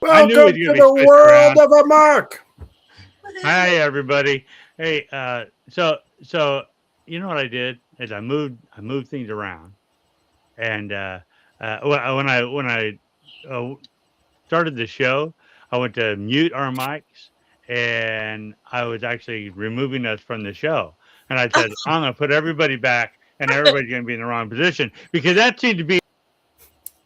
I knew Welcome it was to going to be the switched world around. of A.M.O.K. Hi, everybody. Hey, so you know what I did is I moved things around, and when I uh, started the show, I went to mute our mics, and I was actually removing us from the show. And I said, I'm going to put everybody back, and everybody's going to be in the wrong position because that seemed to be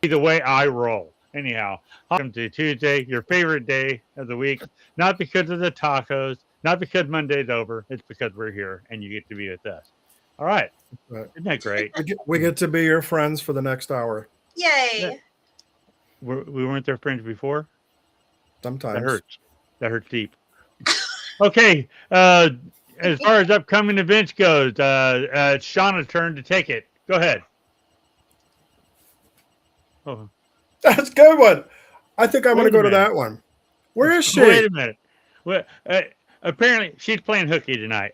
the way I roll. Anyhow, welcome to Tuesday, your favorite day of the week. Not because of the tacos, not because Monday's over. It's because we're here and you get to be with us. All right, Right. isn't that great? We get to be your friends for the next hour. Yeah. Yay! We weren't their friends before. That Sometimes. hurts. That hurts deep. Okay. As far as upcoming events goes, it's Shauna's turn to take it. Go ahead. Oh, That's a good one. I think I'm going to wait a go to minute. that one. Where is Wait she? a minute. Well, apparently she's playing hooky tonight.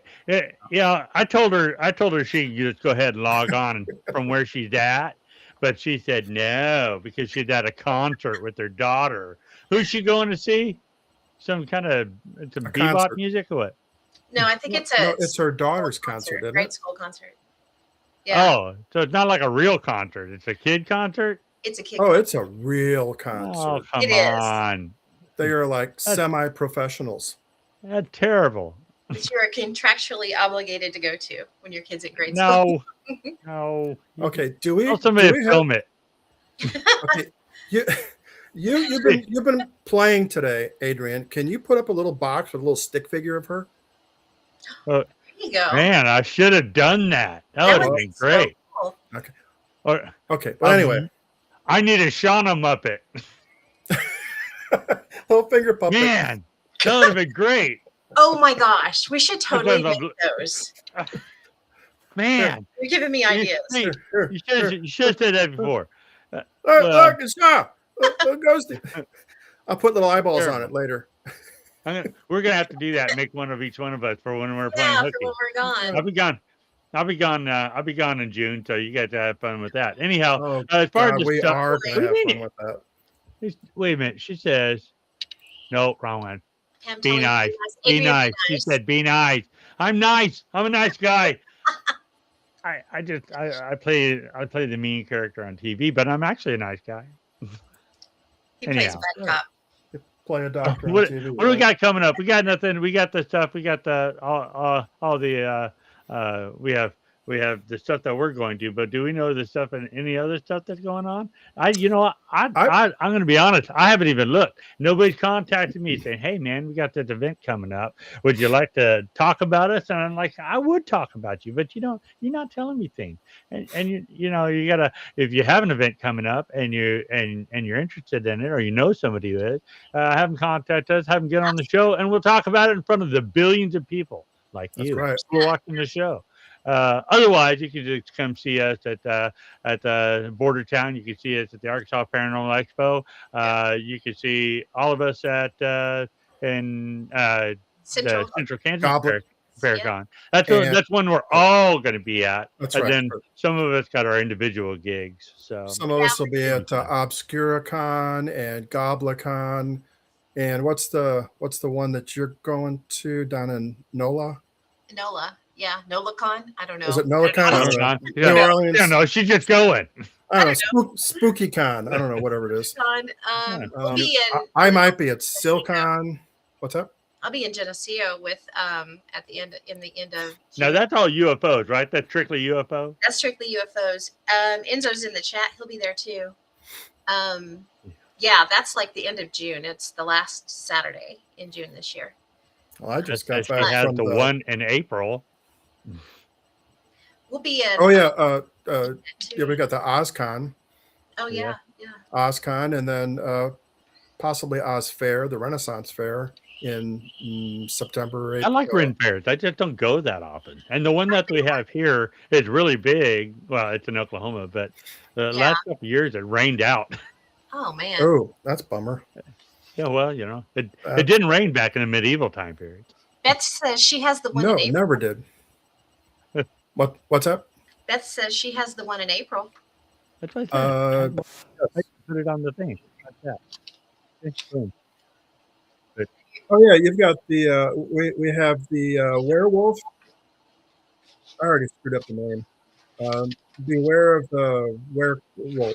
Yeah, I told her she could just go ahead and log on from where she's at, but she said no because she's at a concert with her daughter. Who's she going to see? Some kind of some A bebop concert. music or what? No, I think No, it's no, a it's her daughter's concert, concert, isn't grade it? school concert. Yeah, Oh, so it's not like a real concert. It's a kid concert. it's a kid Oh, concert. it's a real Oh, concert. It come is. on. They are like That's semi-professionals. that's terrible. That you are contractually obligated to go to when your kid's at grade school. No, no. Okay, Tell do somebody to we have film it. okay? You you've been playing today, Adrian. Can you put up a little box with a little stick figure of her? Uh, There you go. Man, I should have done that. That That would would have Well, be been so great. cool. okay, Or okay. But anyway, um, I need a Shauna Muppet. little finger puppet. Man, that would have been great. Oh my gosh, we should That's totally what make those. Here, Man, You're giving me you, ideas. hey, here, here. you should have said that before. Look, Well, it's Shaw. Look, Ghosty. I'll put little eyeballs on terrible. it later. We're gonna have to do that. Make one of each one of us for when we're playing Yeah, for when hooky. we're gone. I'll be gone. I'll be gone. I'll be gone in June, so you got to have fun with that. Anyhow, Oh as far as God, the we stuff, are what gonna do have you fun mean? with that. Wait a minute. She says, no, wrong one. I'm Be telling you, nice. Be Adrian, nice. be She nice. said, be nice. I'm nice. I'm a nice guy. I play the mean character on TV, but I'm actually a nice guy. He plays Anyhow, bad cop. You play a doctor on what TV, what do we right? got coming up? We got nothing. We got the stuff. We got the all the we have the stuff that we're going to. But do we know the stuff and any other stuff that's going on? I I'm going to be honest. I haven't even looked. Nobody's contacted me saying, "Hey man, we got this event coming up. Would you like to talk about us?" And I'm like, I would talk about you, but you're not telling me things. And you gotta, if you have an event coming up and you're interested in it or you know somebody who is, have them contact us, have them get on the show, and we'll talk about it in front of the billions of people like that's you right. who are watching the show. Otherwise, you can just come see us at Border Town. You can see us at the Arkansas Paranormal Expo. You can see all of us at in the Central. Central Kansas Goblet, Yeah. Paracon. and That's one we're all going to be at, that's and right. then some of us got our individual gigs. So Some of Yeah. us will be it'll be at fun. Obscuracon and Goblicon, and what's the one that you're going to down in NOLA? NOLA. Yeah. NOLACon. I don't Is know. it NOLACon? I don't know. Con. New Yeah, No. yeah, Orleans. no, she's just going. I I don't don't know. SpookyCon. I don't know. Whatever it is. know. Yeah. We'll be I in might be at Geneseo. SilCon. What's up? I'll be in Geneseo with at the end of Now June. that's all UFOs, right? That's strictly UFO. That's strictly UFOs. Enzo's in the chat. He'll be there too. Yeah, that's like the end of June. It's the last Saturday in June this year. Well, I just got She back has from the the. one in April. We'll be in Oh yeah, too. yeah. We got the OzCon, Oh Yeah. yeah. OzCon, and then possibly Oz Fair, the Renaissance Fair in September. I like Ren fairs. I just don't go that often. And the one that we have here is really big. Well, it's in Oklahoma, but the Yeah. last couple of years it rained out. Oh man. Oh, that's a bummer. Yeah, well, it didn't rain back in the medieval time period. Beth says she has the one No, in April. never did. What's up? Beth says she has the one in April. That's what I said. I put it on the thing like that. Okay, cool. But Oh yeah, you've got the we have the werewolf. I already screwed up the name. Beware of the werewolf.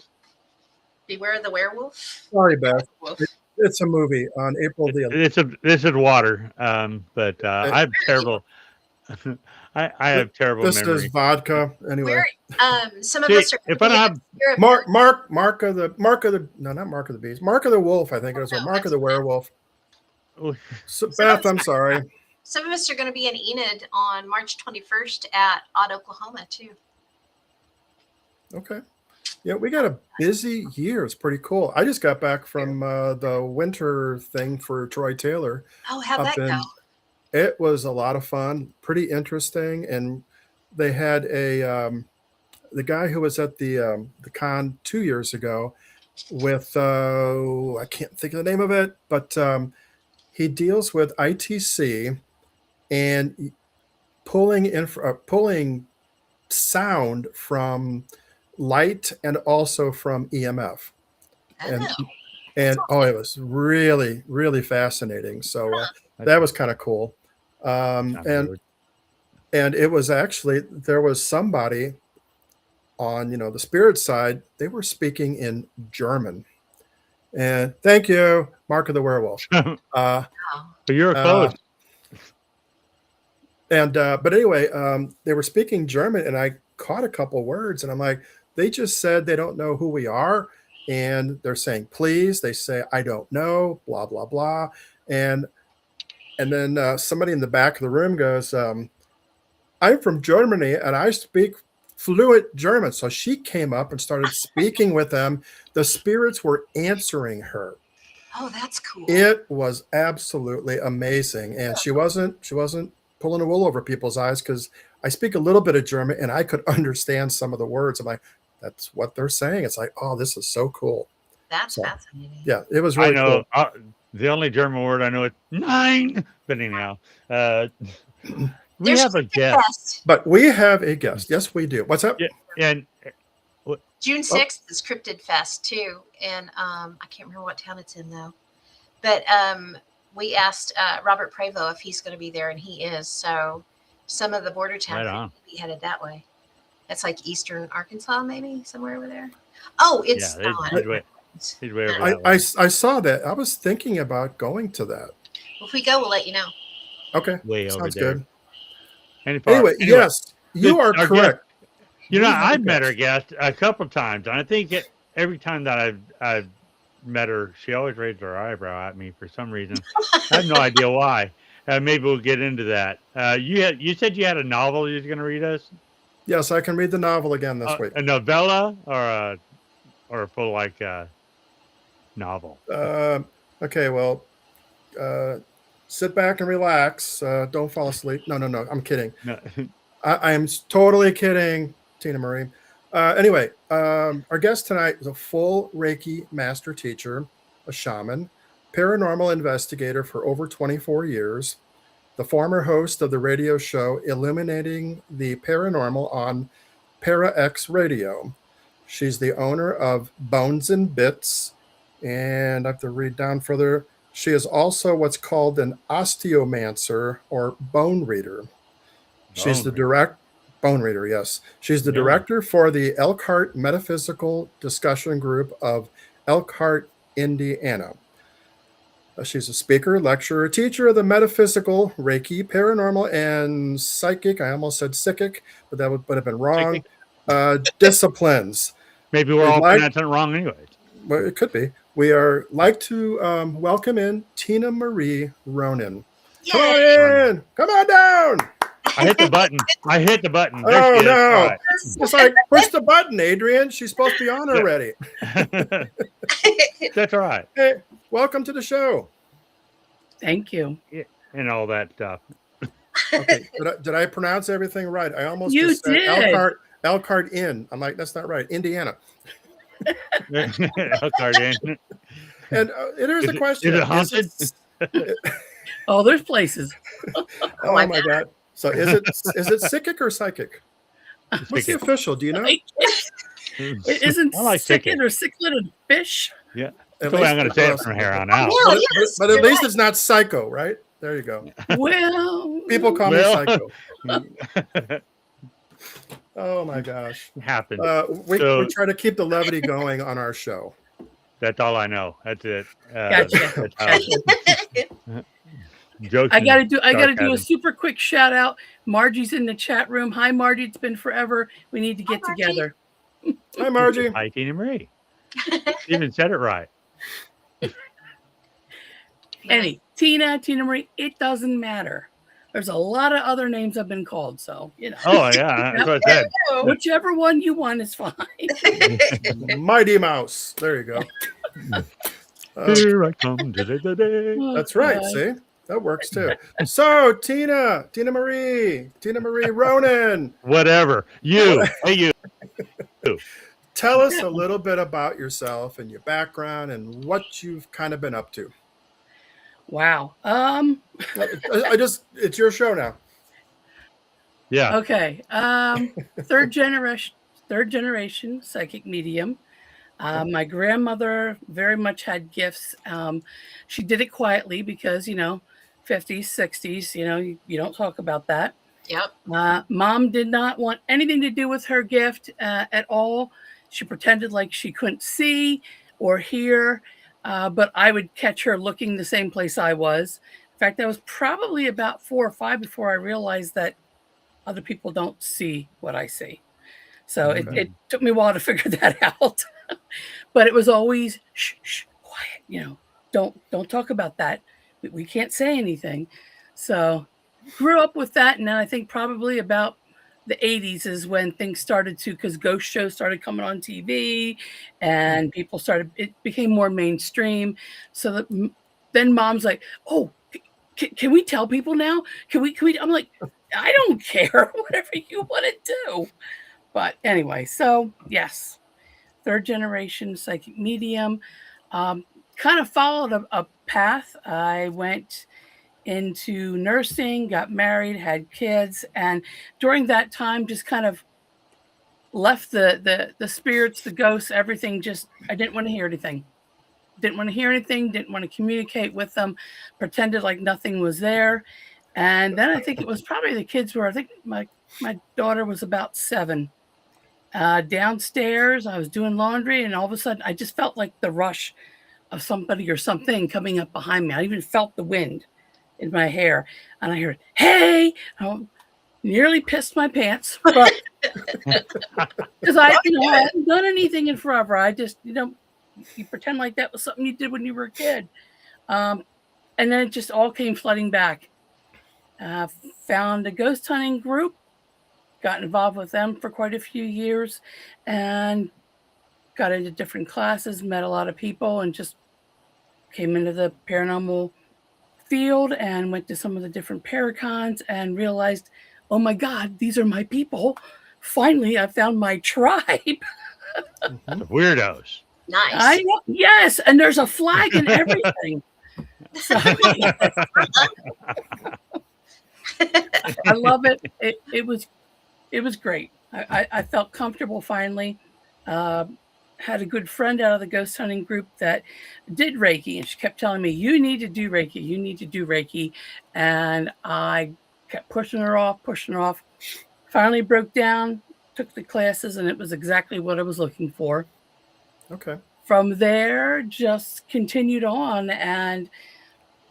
Beware the werewolf. Sorry, Beware Beth. the wolf. It's a movie on April the 11th. this is water. But Uh, I have Where are you? terrible. I have terrible This is memory. vodka. Anyway, Some of See, us are going if to I be don't at have Spirit Mark of the no, not Mark of the Beast, Mark of the Wolf. I think it was, or No, Mark of that's the Werewolf. So, some of Beth, us I'm sorry. some of us are going to be in Enid on March 21st at Odd, Oklahoma too. Okay. Yeah, we got a busy year. It's pretty cool. I just got back from the winter thing for Troy Taylor Oh, how'd up that go? in. It was a lot of fun, pretty interesting, and they had a the guy who was at the con 2 years ago with I can't think of the name of it, but he deals with ITC and pulling sound from light and also from EMF. And Oh, that's and oh, awesome. it was really, really fascinating. So that that was kind of cool. Um, sounds and weird. and it was actually there was somebody on the spirit side. They were speaking in German. And thank you, Mark of the Werewolf. Uh, Wow. But you're uh, close. and but anyway, they were speaking German, and I caught a couple words, and I'm like, they just said they don't know who we are, and they're saying please. They say I don't know, blah blah blah, and then somebody in the back of the room goes, I'm from Germany and I speak fluent German. So she came up and started speaking with them. The spirits were answering her. Oh, that's cool. It was absolutely amazing. And she wasn't pulling the wool over people's eyes, because I speak a little bit of German and I could understand some of the words. I'm like, that's what they're saying. It's like, oh, this is so cool. That's So fascinating. yeah, it was I really know cool. the only German word I know is nine. But anyhow, we There's have a Cryptid guest. Fest. But we have a guest. Yes, we do. What's up? Yeah, and June 6th is Cryptid Fest too, and I can't remember what town it's in though. But we asked Robert Prevost if he's going to be there, and he is. So some of the border towns Right on. be headed that way. That's like eastern Arkansas, maybe somewhere over there. Oh, it's yeah, not. he's way over I, that I, way. I saw that. I was thinking about going to that. If we go, we'll let you know. Okay. Way over Sounds there. good. Anyway, Yes, you are our correct. guest, We have a I've met her guest. guest a couple times, and I think every time that I've met her, she always raised her eyebrow at me for some reason. I have no idea why. Maybe we'll get into that. You said you had a novel you was going to read us, Yes, I can read the novel again this week. a novella or a full novel. Okay, well, sit back and relax. Don't fall asleep. No, I'm kidding. No. I am totally kidding, Tinamarie. Anyway, our guest tonight is a full Reiki master teacher, a shaman, paranormal investigator for over 24 years, the former host of the radio show Illuminating the Paranormal on Para X Radio. She's the owner of Bones and Bits, and I have to read down further. She is also what's called an osteomancer or bone reader. She's the bone reader, yes. She's the Yeah. director for the Elkhart Metaphysical Discussion Group of Elkhart, Indiana. She's a speaker, lecturer, teacher of the metaphysical, Reiki, paranormal, and psychic. I almost said psychic, but that would have been wrong. Disciplines. Maybe we're all pronouncing it wrong anyways. Well, it could be. We are like to welcome in Tinamarie Ronan. Yay! Come on in. Come on down. I hit the button. There Oh, she is. no. All right. It's like, push the button, Adrian. She's supposed to be on already. That's all right. Hey, welcome to the show. Thank you. And all that stuff. Okay. Did I pronounce everything right? I almost You just said did. Elkhart Inn. I'm like, that's not right. Indiana. Elkhart Inn. And there's a question. Is it haunted? Oh, there's places. Oh my God. So is it psychic or psychic? What's the official? Do you know? It isn't I like sick chicken. or sicklet fish. Yeah. At the way least I'm going to for say it us. from here on Oh, out. yeah, But, yes, but at you're least right. it's not psycho, right? There you go. Well, People call me Well, psycho. Oh my gosh. happened. We So try to keep the levity going on our show. that's all I know. That's it. gotcha. That's how Gotcha. jokes I and gotta do a sarcasm. super quick shout out. Margie's in the chat room. Hi, Margie. It's been forever. We need to Hi, get Margie. together. Hi, Margie. Hi, Tinamarie. Even said it right. Any Tina Marie, it doesn't matter. There's a lot of other names I've been called, so Oh yeah, that's what I said. whichever one you want is fine. Mighty Mouse. There you go. Here I come. Da-da-da-da. That's right. See, that works too. So, Tina Marie Ronan, Whatever. You. Hey, you. tell us a little bit about yourself and your background and what you've kind of been up to. Wow. It's your show now. Yeah. Okay. Third generation psychic medium. My grandmother very much had gifts. She did it quietly because, 50s, 60s, you don't talk about that. Yep. Mom did not want anything to do with her gift at all. She pretended like she couldn't see or hear, but I would catch her looking the same place I was. In fact, I was probably about 4 or 5 before I realized that other people don't see what I see. So it took me a while to figure that out. But it was always shh, quiet. Don't talk about that. We can't say anything. So grew up with that, and then I think probably about the 80s is when things started to, because ghost shows started coming on TV, and people started. It became more mainstream. So that then Mom's like, "Oh, can we tell people now? Can we?" I'm like, "I don't care. Whatever you want to do." But anyway, so yes. Third generation psychic medium. Kind of followed a path. I went into nursing, got married, had kids, and during that time, just kind of left the spirits, the ghosts, everything. Just I didn't want to hear anything. Didn't want to hear anything. Didn't want to communicate with them. Pretended like nothing was there. And then I think it was probably the kids were. I think my daughter was about 7. Downstairs, I was doing laundry, and all of a sudden, I just felt like the rush of somebody or something coming up behind me. I even felt the wind in my hair, and I heard, "Hey!" I nearly pissed my pants, but because I hadn't done anything in forever. I just, you pretend like that was something you did when you were a kid, and then it just all came flooding back. Found a ghost hunting group. Got involved with them for quite a few years and got into different classes, met a lot of people, and just came into the paranormal field and went to some of the different paracons and realized, oh my God, these are my people. Finally, I found my tribe. Weirdos. Nice. I know, yes, and there's a flag and everything. So, I love it. It was great. I felt comfortable finally. Had a good friend out of the ghost hunting group that did Reiki, and she kept telling me, "You need to do Reiki. You need to do Reiki." And I kept pushing her off. Finally broke down, took the classes, and it was exactly what I was looking for. Okay. From there, just continued on, and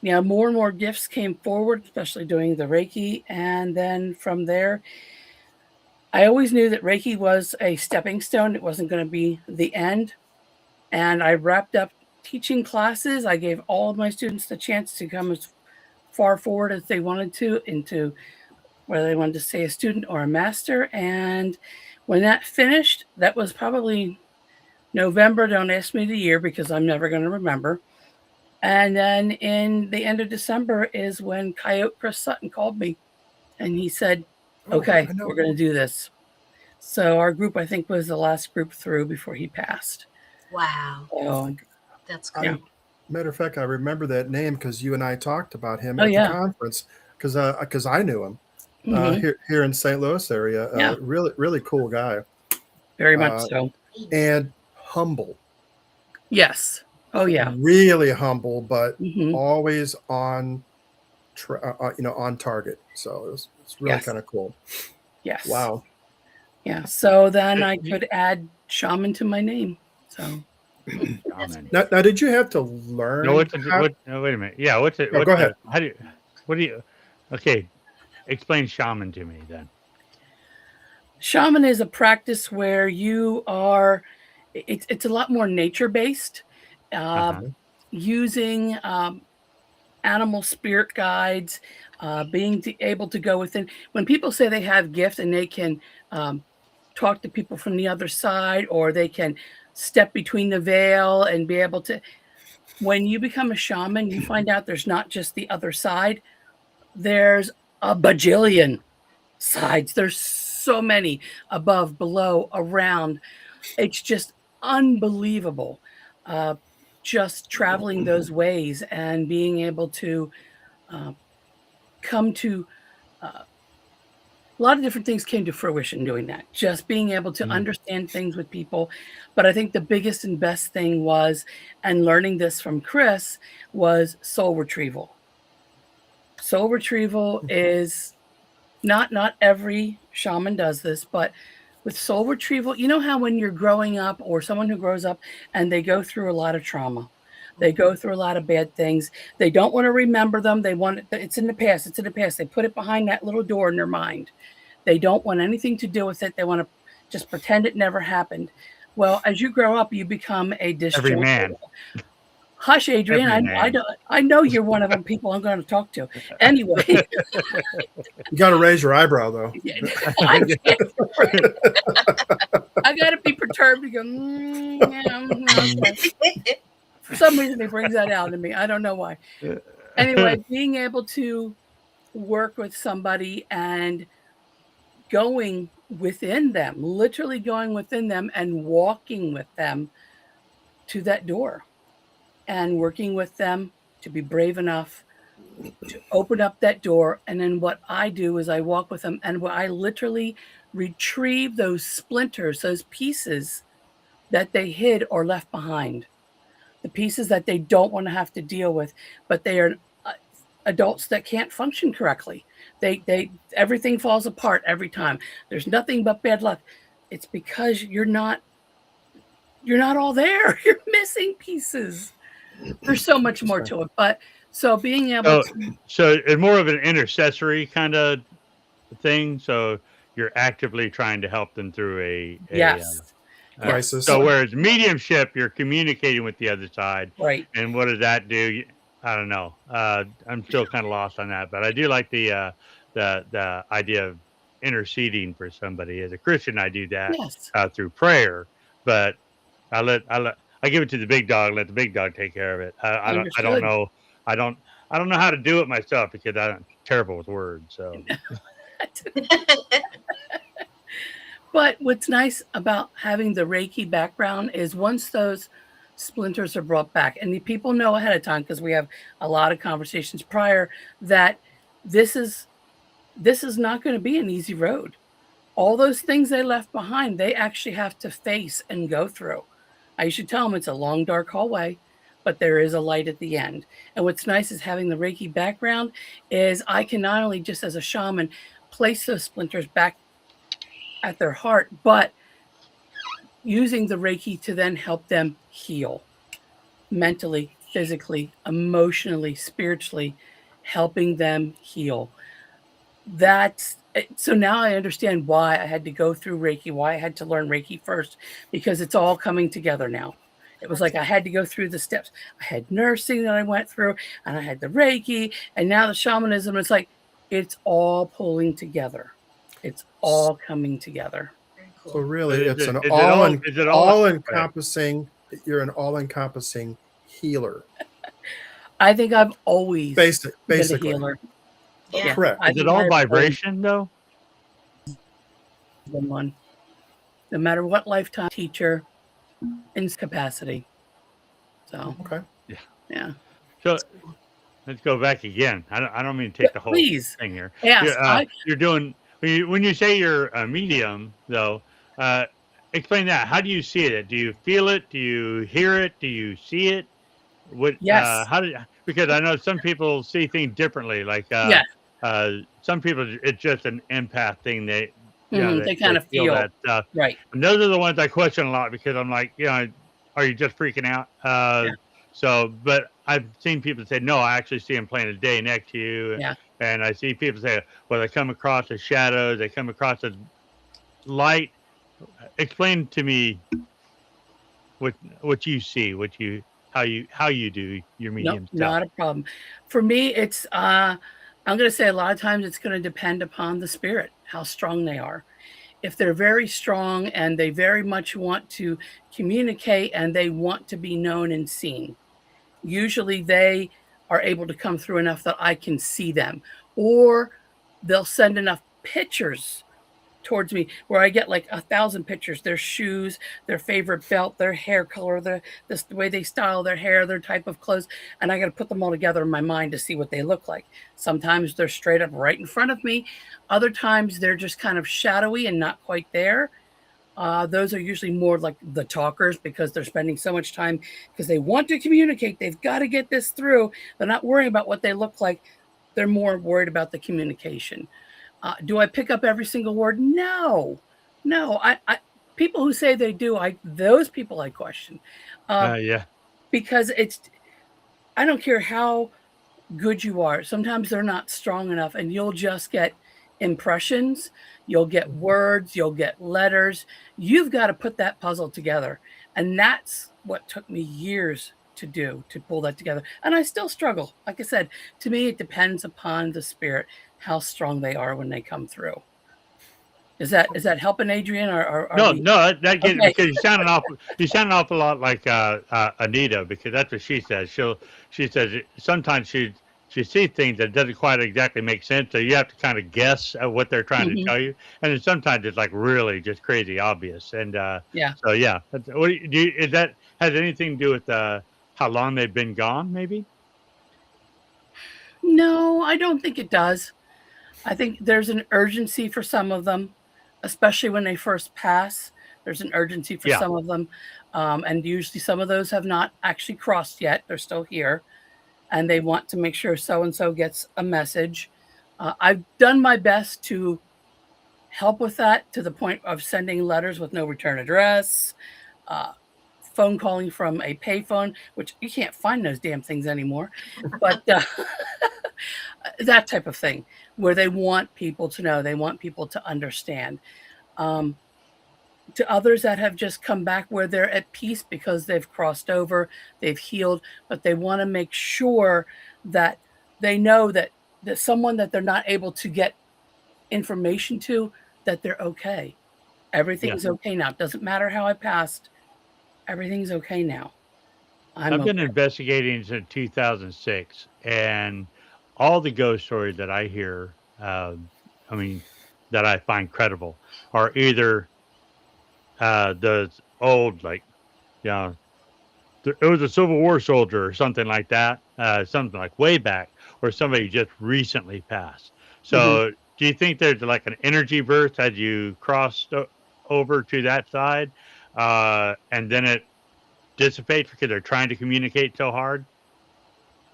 more and more gifts came forward, especially doing the Reiki. And then from there, I always knew that Reiki was a stepping stone. It wasn't going to be the end. And I wrapped up teaching classes. I gave all of my students the chance to come as far forward as they wanted to into whether they wanted to stay a student or a master. And when that finished, that was probably November. Don't ask me the year because I'm never going to remember. And then in the end of December is when Coyote Chris Sutton called me, and he said, "Okay, we're going to do this." So our group, I think, was the last group through before he passed. Wow. So, that's cool. Matter of fact, I remember that name because you and I talked about him at the conference because I knew him here in St. Louis area. Really, really cool guy. Very much so. And humble. Yes. Oh yeah. Really humble, but Hmm. always on, on target. So it's really Yes. kind of cool. Yes. Wow. Yeah. So then I You- could add shaman to my name. So shaman. Now, did you have to No, learn how? no, wait a minute. Yeah, what's it? No, go ahead. How do you? What do you? Okay, explain shaman to me then. shaman is a practice where you are. It's a lot more nature based, Uh-huh. using animal spirit guides, being able to go within. When people say they have gifts and they can talk to people from the other side, or they can step between the veil and be able to. When you become a shaman, you find out there's not just the other side. There's a bajillion sides. There's so many above, below, around. It's just unbelievable. Uh, just traveling those ways and being able to uh, come to a lot of different things came to fruition doing that. Just being able to Mm. understand things with people. But I think the biggest and best thing was, and learning this from Chris, was soul retrieval. Soul retrieval is not every shaman does this, but with soul retrieval, you know how when you're growing up, or someone who grows up and they go through a lot of trauma, they go through a lot of bad things, they don't want to remember them, they want it's in the past, it's in the past, they put it behind that little door in their mind, they don't want anything to do with it, they want to just pretend it never happened. Well, as you grow up, you become a Every disjointed. man. Hush, Adrian. Every I man. don't. I know you're one of them people I'm going to talk to. Anyway, You got to raise your eyebrow though. I can't. I got to be perturbed to go. Yeah, okay. For some reason, it brings that out in me. I don't know why. Anyway, being able to work with somebody and going within them, literally going within them and walking with them to that door, and working with them to be brave enough to open up that door. And then what I do is I walk with them, and I literally retrieve those splinters, those pieces that they hid or left behind, the pieces that they don't want to have to deal with, but they are adults that can't function correctly. They everything falls apart every time. There's nothing but bad luck. It's because you're not all there. You're missing pieces. There's so much more to it, but so being able so, to. so it's more of an intercessory kind of thing. So you're actively trying to help them through Yes. Crisis. so whereas mediumship, you're communicating with the other side, Right. and what does that do? I don't know. I'm still kind of lost on that, but I do like the idea of interceding for somebody. As a Christian, I do that Yes. through prayer, but I give it to the big dog. Let the big dog take care of it. I don't Understood. know. I don't I don't know how to do it myself because I'm terrible with words. So But what's nice about having the Reiki background is once those splinters are brought back, and the people know ahead of time because we have a lot of conversations prior, that this is not going to be an easy road. All those things they left behind, they actually have to face and go through. I usually tell them it's a long, dark hallway, but there is a light at the end. And what's nice is having the Reiki background is I can not only just as a shaman place those splinters back at their heart, but using the Reiki to then help them heal mentally, physically, emotionally, spiritually, helping them heal. That's so now I understand why I had to go through Reiki, why I had to learn Reiki first, because it's all coming together now. It was like I had to go through the steps. I had nursing that I went through, and I had the Reiki, and now the shamanism. It's like it's all pulling together. It's all coming together. Very So cool. really, it's an is it all all go ahead. encompassing. You're an all encompassing healer. I think I've always been a Basically, healer. Yeah. correct. I Is it think all I've always vibration though? been one. No matter what lifetime, teacher, in capacity. So Okay. Yeah. yeah. So let's go back again. I don't mean to take the whole Please thing here. ask. You're doing when you say you're a medium though. Explain that. How do you see it? Do you feel it? Do you hear it? Do you see it? What Yes. how did because I know some people see things differently. Like Yeah. some people it's just an empath thing. They They kind of feel feel that stuff. right. And those are the ones I question a lot because I'm like, are you just freaking out? Yeah. But I've seen people say, no, I actually see them playing a day next to you. Yeah. And I see people say, well, they come across as shadows, they come across as light. Explain to me what what you see, what you how you do your No, medium stuff. not a problem. For me, it's I'm going to say a lot of times it's going to depend upon the spirit, how strong they are. If they're very strong and they very much want to communicate and they want to be known and seen, usually they are able to come through enough that I can see them, or they'll send enough pictures towards me where I get like 1,000 pictures, their shoes, their favorite belt, their hair color, the way they style their hair, their type of clothes. And I got to put them all together in my mind to see what they look like. Sometimes they're straight up right in front of me. Other times they're just kind of shadowy and not quite there. Those are usually more like the talkers because they're spending so much time because they want to communicate. They've got to get this through. They're not worrying about what they look like. They're more worried about the communication. Do I pick up every single word? No, no. I people who say they do, those people I question, Yeah. because I don't care how good you are. Sometimes they're not strong enough, and you'll just get impressions, you'll get words, you'll get letters. You've got to put that puzzle together, and that's what took me years to do to pull that together. And I still struggle. Like I said, to me, it depends upon the spirit, how strong they are when they come through. Is that helping, Adrian? Or are No, we no, that get okay? because you sound an awful lot like Anita because that's what she says. She says sometimes she sees things that doesn't quite exactly make sense, so you have to kind of guess at what they're trying to Mhm. tell you, and then sometimes it's like really just crazy obvious. And Yeah. so yeah, what is that has anything to do with how long they've been gone? Maybe. No, I don't think it does. I think there's an urgency for some of them, especially when they first pass. There's an urgency for Yeah, some of them. And usually some of those have not actually crossed yet. They're still here and they want to make sure so and so gets a message. I've done my best to help with that to the point of sending letters with no return address, uh, phone calling from a payphone, which you can't find those damn things anymore. But that type of thing where they want people to know, they want people to understand. Um, to others that have just come back where they're at peace because they've crossed over, they've healed, but they want to make sure that they know that someone that they're not able to get information to, that they're okay. yeah. Everything's okay now. It doesn't matter how I passed. Everything's okay now. I'm I've been okay. investigating since 2006, and all the ghost stories that I hear, I mean, that I find credible, are either those old, like, you know, it was a Civil War soldier or something like that, something like way back, or somebody just recently passed. Mhm. So, do you think there's like an energy burst as you crossed over to that side, and then it dissipates because they're trying to communicate so hard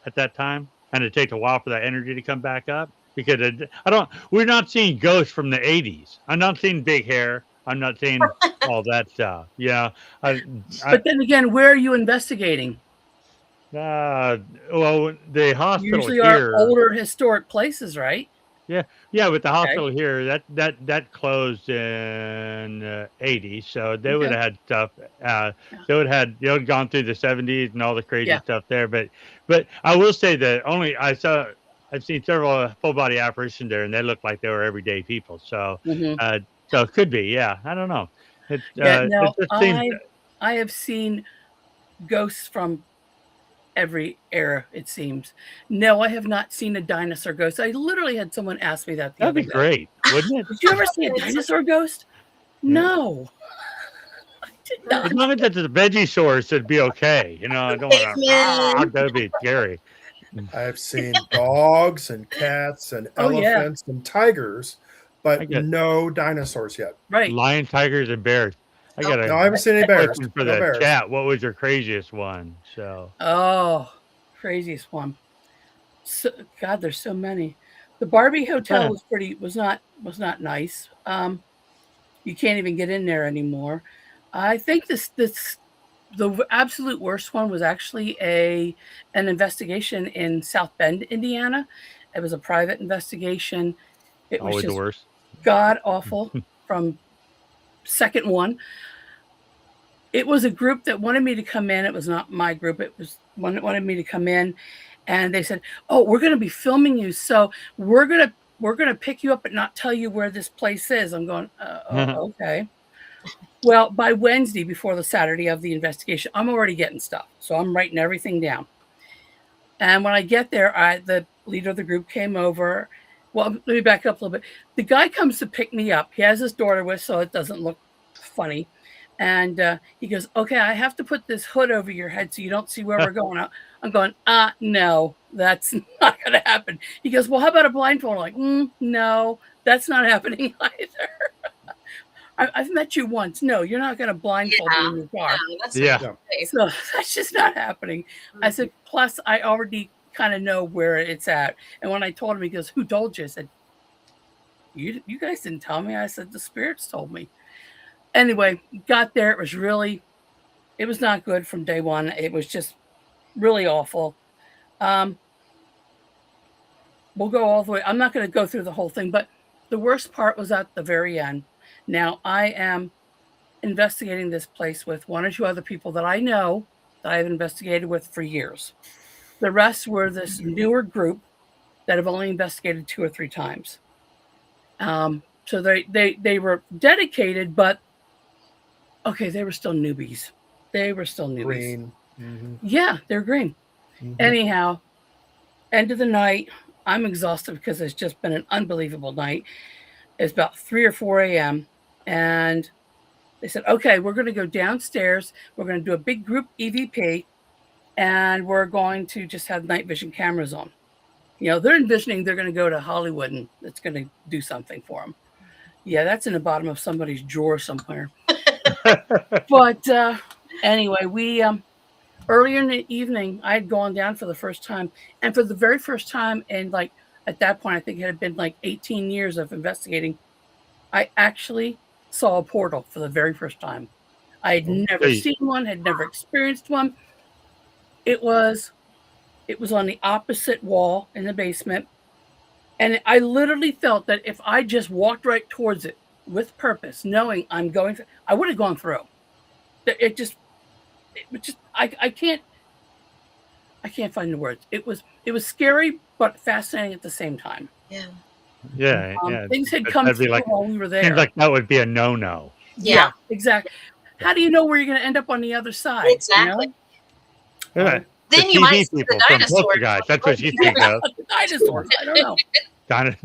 at that time, and it takes a while for that energy to come back up? Because I don't. We're not seeing ghosts from the '80s. I'm not seeing big hair. I'm not seeing all that stuff. Yeah, I, I But then again, where are you investigating? Uh, well, the hospital Usually are here, older historic places, right? yeah, yeah, with the Okay. hospital here, that closed in '80, so they would Okay. have had stuff. Yeah. They would gone through the '70s and all the crazy Yeah. stuff there. But I will say that only I've seen several full body apparitions there, and they look like they were everyday people. Mhm. Uh, so it could be, yeah, I don't know. Yeah, It no, just seems I have seen ghosts from every era, it seems. No, I have not seen a dinosaur ghost. I literally had someone ask me that the that'd other be day. great, wouldn't it? Did you ever see a It's dinosaur ghost? Yeah. No, I did As not. long as it's a veggie source, it'd be okay. I don't want to. caveman. That'd be scary. I've seen dogs and cats and Oh, yeah, elephants and tigers, I but get no dinosaurs yet. right. lion, tigers, and bears. I got No, a I haven't seen any bears. question for No the bears. chat. What was your craziest one? So Oh, craziest one. So, God, there's so many. The Barbie Hotel was not nice. You can't even get in there anymore. I think the absolute worst one was actually an investigation in South Bend, Indiana. It was a private investigation. It was always the just worst. god awful from second one. It was a group that wanted me to come in. It was not my group. It was one that wanted me to come in, and they said, "Oh, we're going to be filming you, so we're gonna pick you up but not tell you where this place is." I'm going, okay. Well, by Wednesday, before the Saturday of the investigation, I'm already getting stuff, so I'm writing everything down. And when I get there, the leader of the group came over. Well, let me back up a little bit. The guy comes to pick me up. He has his daughter with, so it doesn't look funny. And he goes, "Okay, I have to put this hood over your head so you don't see where we're going." I'm going, no, that's not going to happen. He goes, "Well, how about a blindfold?" I'm like, no, that's not happening either. I've met you once. No, you're not going to blindfold me in your car. No, that's Yeah. not safe. So that's just not happening. I said, plus I already kind of know where it's at. And when I told him, he goes, "Who told you?" I said, you guys didn't tell me. I said, the spirits told me. Anyway, got there. It was not good from day one. It was just really awful. We'll go all the way. I'm not going to go through the whole thing, but the worst part was at the very end. Now I am investigating this place with one or two other people that I know that I've investigated with for years. The rest were this newer group that have only investigated 2 or 3 times. So they were dedicated, but okay, they were still newbies. Green. Yeah, they're green. Anyhow, end of the night, I'm exhausted because it's just been an unbelievable night. It's about 3 or 4 a.m. and they said, "Okay, we're going to go downstairs. We're going to do a big group EVP, and we're going to just have night vision cameras on." They're envisioning they're going to go to Hollywood and it's going to do something for them. Yeah, that's in the bottom of somebody's drawer somewhere. But anyway, we earlier in the evening, I had gone down for the first time, and for the very first time, and like at that point, I think it had been like 18 years of investigating. I actually saw a portal for the very first time. I had never seen one, had never experienced one. It was on the opposite wall in the basement. And I literally felt that if I just walked right towards it with purpose, knowing I'm going through, I would have gone through. I can't find the words. It was scary, but fascinating at the same time. Yeah. Yeah. Things had come through while we were there. Seems like that would be a no-no. Yeah, exactly. How do you know where you're going to end up on the other side? Exactly. Yeah. Then the you might TV see people the from dinosaur. Poltergeist. That's what you think of. Dinosaurs. I don't know.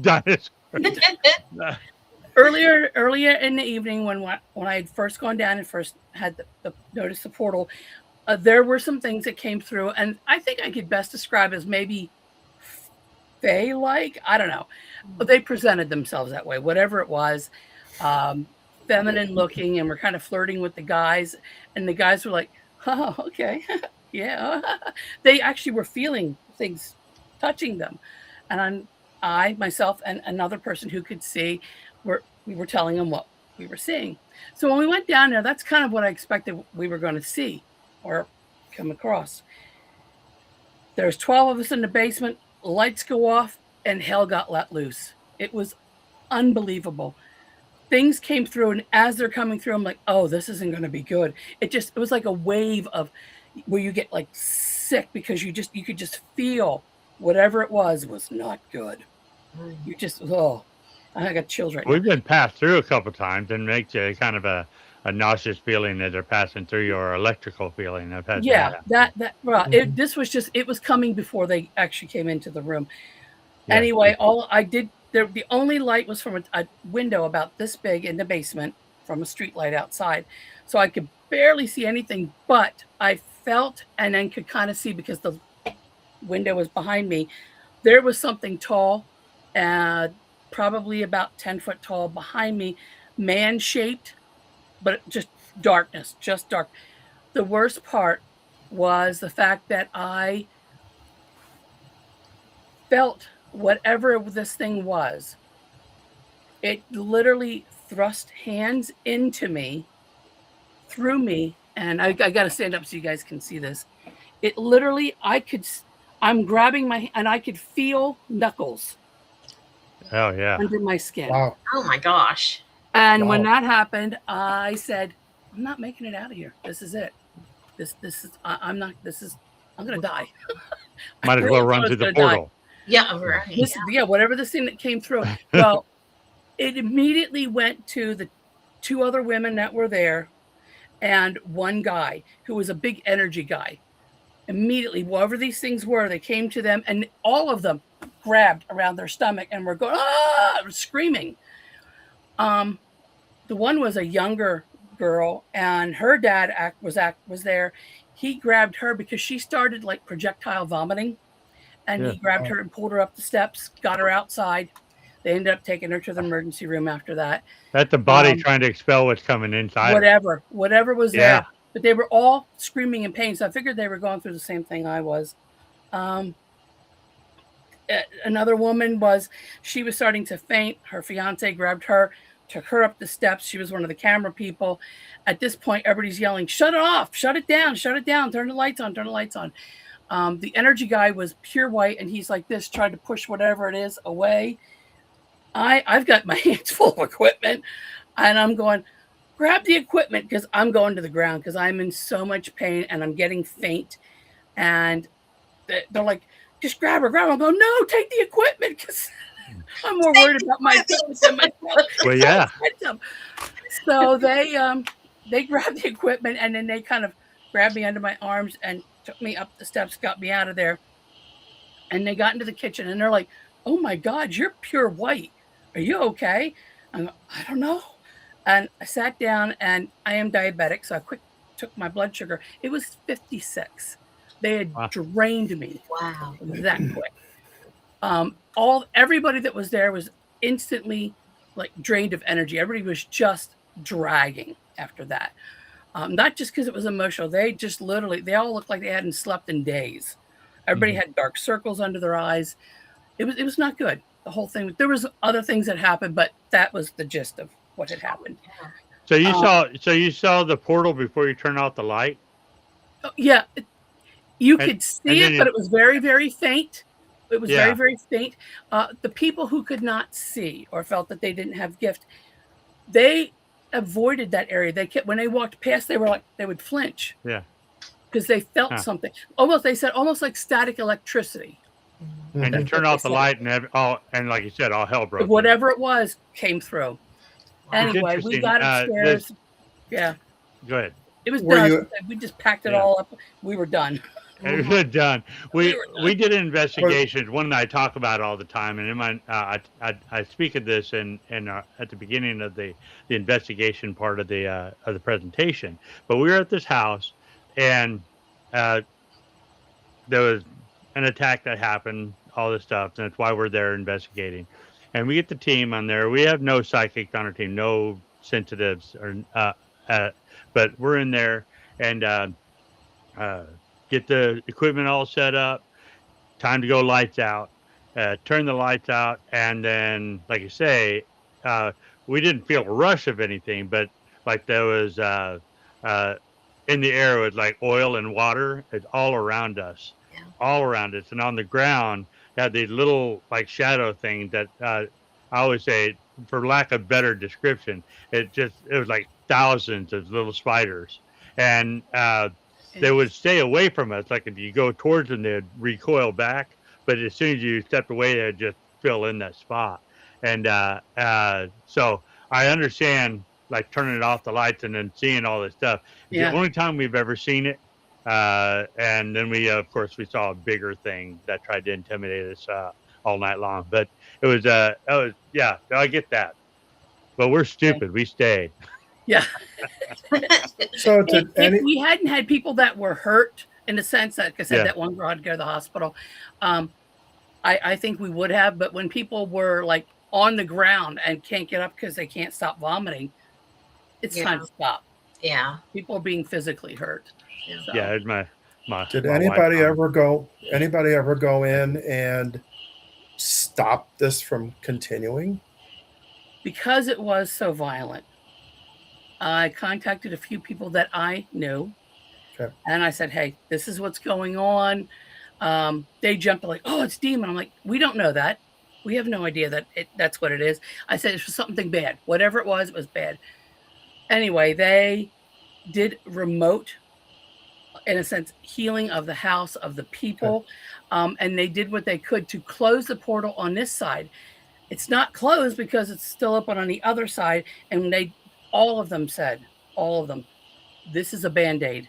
Dinosaurs. Earlier in the evening, when I had first gone down and first had the notice the portal, there were some things that came through, and I think I could best describe as maybe fae-like. I don't know, but they presented themselves that way. Whatever it was, feminine looking, and were kind of flirting with the guys, and the guys were like, "Oh, okay, yeah." They actually were feeling things touching them, and I myself and another person who could see we were telling them what we were seeing. So when we went down there, that's kind of what I expected we were going to see or come across. There's 12 of us in the basement, lights go off, and hell got let loose. It was unbelievable. Things came through, and as they're coming through, I'm like, oh, this isn't going to be good. It was like a wave of where you get like sick because you could just feel whatever it was not good. You just, I got chills right now. We've been passed through a couple times, and makes you kind of a nauseous feeling as they're passing through your electrical feeling. This was just, it was coming before they actually came into the room. Yeah. Anyway, the only light was from a window about this big in the basement from a street light outside. So I could barely see anything, but I felt and then could kind of see because the window was behind me. There was something tall, probably about 10 foot tall behind me, man-shaped, but just darkness, just dark. The worst part was the fact that I felt whatever this thing was. It literally thrust hands into me, through me, and I got to stand up so you guys can see this. It literally, I'm grabbing and I could feel knuckles Oh yeah. under my skin. Wow. Oh my gosh. And when Wow. that happened, I said, I'm not making it out of here. This is it. This is, I'm not, this is, I'm going to die. Might as well run through the portal. Yeah, right. Yeah, whatever this thing that came through. Well, it immediately went to the 2 other women that were there and one guy who was a big energy guy. Immediately, whatever these things were, they came to them and all of them grabbed around their stomach and were going, ah, screaming. The one was a younger girl and her dad was there. He grabbed her because she started like projectile vomiting, and he grabbed her and pulled her up the steps, got her outside. They ended up taking her to the emergency room after that. That's the body trying to expel what's coming inside. Whatever was there. But they were all screaming in pain. So I figured they were going through the same thing I was. Another woman she was starting to faint. Her fiance grabbed her, took her up the steps. She was one of the camera people. At this point, everybody's yelling, shut it off, shut it down, turn the lights on, turn the lights on. The energy guy was pure white, and he's like this, trying to push whatever it is away. I've got my hands full of equipment, and I'm going, grab the equipment, because I'm going to the ground because I'm in so much pain and I'm getting faint. And they're like, just grab her. I'm going, no, take the equipment, because I'm more worried about my toes than myself. Well, yeah. So they grabbed the equipment, and then they kind of grabbed me under my arms and took me up the steps, got me out of there. And they got into the kitchen, and they're like, oh my God, you're pure white. Are you okay? I'm like, I don't know. And I sat down, and I am diabetic, so I took my blood sugar. It was 56. They had drained me. Wow. That quick. Everybody that was there was instantly like drained of energy. Everybody was just dragging after that. Not just because it was emotional. They just literally, they all looked like they hadn't slept in days. Everybody had dark circles under their eyes. It was not good. The whole thing. There was other things that happened, but that was the gist of what had happened. So you saw the portal before you turned off the light? Yeah. You could see it, but it was very, very faint. It was very, very faint. The people who could not see or felt that they didn't have gift, they avoided that area. They kept, when they walked past, they would flinch. Yeah. Because they felt something. Almost like static electricity. And you turn off the light, and like you said, all hell broke. Whatever it was came through. Anyway, we got upstairs. Yeah. Go ahead. It was done. We just packed it all up. We were done. It was done. We did an investigation, one that I talk about all the time, and in my I speak of this in at the beginning of the investigation part of the presentation. But we were at this house, and there was an attack that happened, all this stuff, and that's why we're there investigating. And we get the team on there. We have no psychics on our team, no sensitives, but we're in there and get the equipment all set up. Time to go lights out. Turn the lights out, and then, like you say, we didn't feel a rush of anything, but like there was in the air with like oil and water. It's all around us. All around us, and on the ground had these little like shadow things that I always say, for lack of better description, it was like thousands of little spiders, and they would stay away from us. Like if you go towards them, they'd recoil back, but as soon as you stepped away, they'd just fill in that spot. And so I understand like turning off the lights and then seeing all this stuff. The only time we've ever seen it. And then we, of course, we saw a bigger thing that tried to intimidate us all night long. But it was, I get that. But we're stupid. We stayed. Yeah. So if we hadn't had people that were hurt, in the sense that, like I said, that one girl had to go to the hospital, I think we would have. But when people were like on the ground and can't get up because they can't stop vomiting, it's time to stop. Yeah. People are being physically hurt. Yeah. So, Yeah, it's Did my wife. anybody ever go in and stop this from continuing? because it was so violent, I contacted a few people that I knew, Okay. and I said, "Hey, this is what's going on." They jumped like, "Oh, it's demon." I'm like, "We don't know that. We have no idea that that's what it is." I said, "It's something bad. Whatever it was bad." Anyway, they did remote, in a sense, healing of the house, of the people, and they did what they could to close the portal on this side. It's not closed because it's still open on the other side, and all of them said, all of them, this is a band-aid.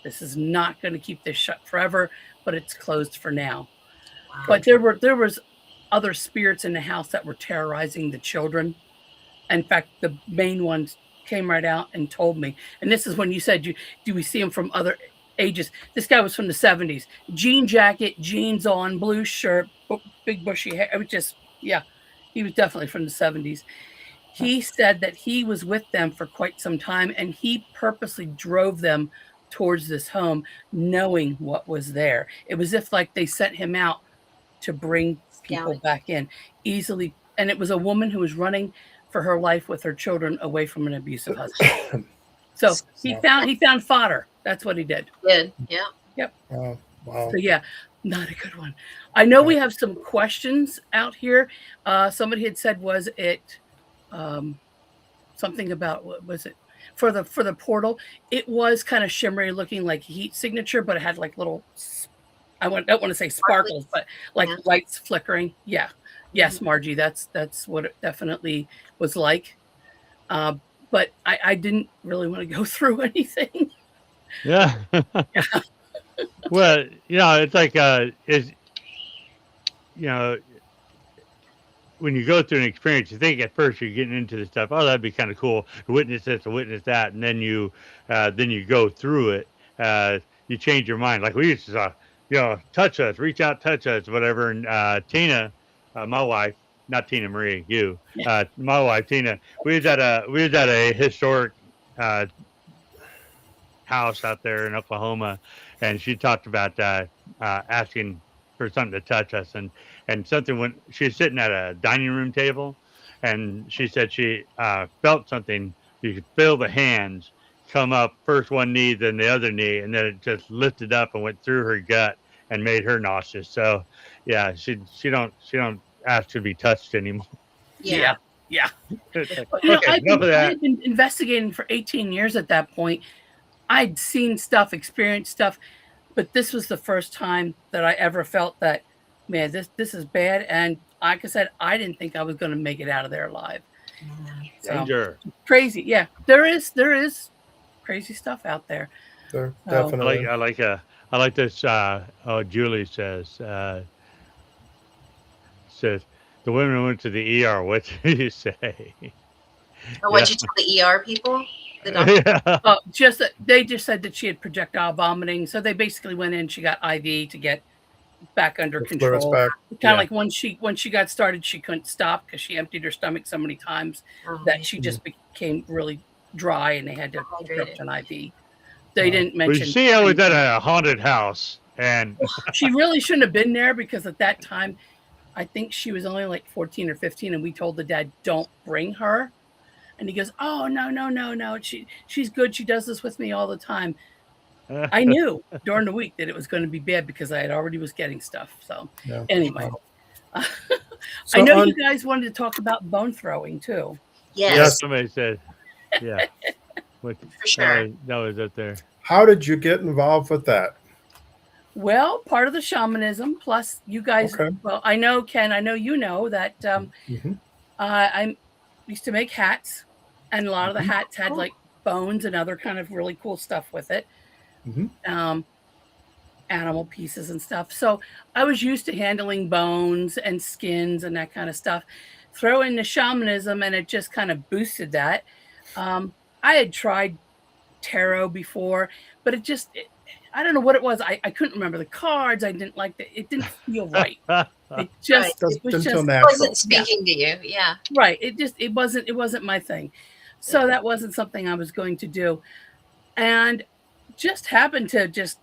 This is not going to keep this shut forever, but it's closed for now. Wow. But there was other spirits in the house that were terrorizing the children. In fact, the main ones came right out and told me. And this is when you said, do we see him from other ages? This guy was from the 70s. Jean jacket, jeans on, blue shirt, big bushy hair. It was just, yeah, he was definitely from the 70s. He said that he was with them for quite some time, and he purposely drove them towards this home knowing what was there. It was if like they sent him out to bring people back in easily. And it was a woman who was running for her life with her children away from an abusive husband. So he found fodder. That's what he did. Good. Yeah. Yep. Wow. Wow. So yeah, not a good one. I know we have some questions out here. Somebody had said, was it something about, what was it for the portal? It was kind of shimmery looking like heat signature, but it had like little, don't want to say sparkles, but like lights flickering. Yeah. Yes, Margie, that's what it definitely was like. But I didn't really want to go through anything. Yeah. Well, it's like when you go through an experience, you think at first you're getting into the stuff. Oh, that'd be kind of cool to witness this, to witness that, and then you go through it. You change your mind. Like we used to, touch us, reach out, touch us, whatever. And Tina, my wife, not Tinamarie, you, my wife Tina, we was at a historic house out there in Oklahoma, and she talked about asking for something to touch us, and something when she was sitting at a dining room table, and she said she felt something. You could feel the hands come up, first one knee, then the other knee, and then it just lifted up and went through her gut and made her nauseous. So, yeah, she don't ask to be touched anymore. Yeah. Okay, I'd enough of that. been investigating for 18 years at that point. I'd seen stuff, experienced stuff, but this was the first time that I ever felt that, man, this is bad. And like I said, I didn't think I was going to make it out of there alive. So, Danger. crazy. Yeah, there is crazy stuff out there. There definitely. I like this. Julie says the women went to the ER. What did you say? Or what'd you tell the ER people? The doctor? They just said that she had projectile vomiting, so they basically went in. She got IV to get back under control. Kind of like when she got started, she couldn't stop because she emptied her stomach so many times that she just became really dry, and they had to drip an IV. They didn't mention. We see I was at a haunted house, and she really shouldn't have been there because at that time, I think she was only like 14 or 15, and we told the dad, "Don't bring her." And he goes, "Oh, no. She's good. She does this with me all the time." I knew during the week that it was going to be bad because I had already was getting stuff. So anyway, I know you guys wanted to talk about bone throwing too. Yes. Somebody said, yeah. For sure. That was up there. How did you get involved with that? Well, part of the shamanism, plus you guys. Okay. Well, I know, Ken. I know you know that I used to make hats, and a lot of the hats had like bones and other kind of really cool stuff with it. Animal pieces and stuff. So I was used to handling bones and skins and that kind of stuff. Throw in the shamanism, and it just kind of boosted that. I had tried tarot before, but I don't know what it was. I couldn't remember the cards. I didn't like it didn't feel right. It just wasn't speaking to you. Yeah. Right. It wasn't my thing. So that wasn't something I was going to do. And just happened to just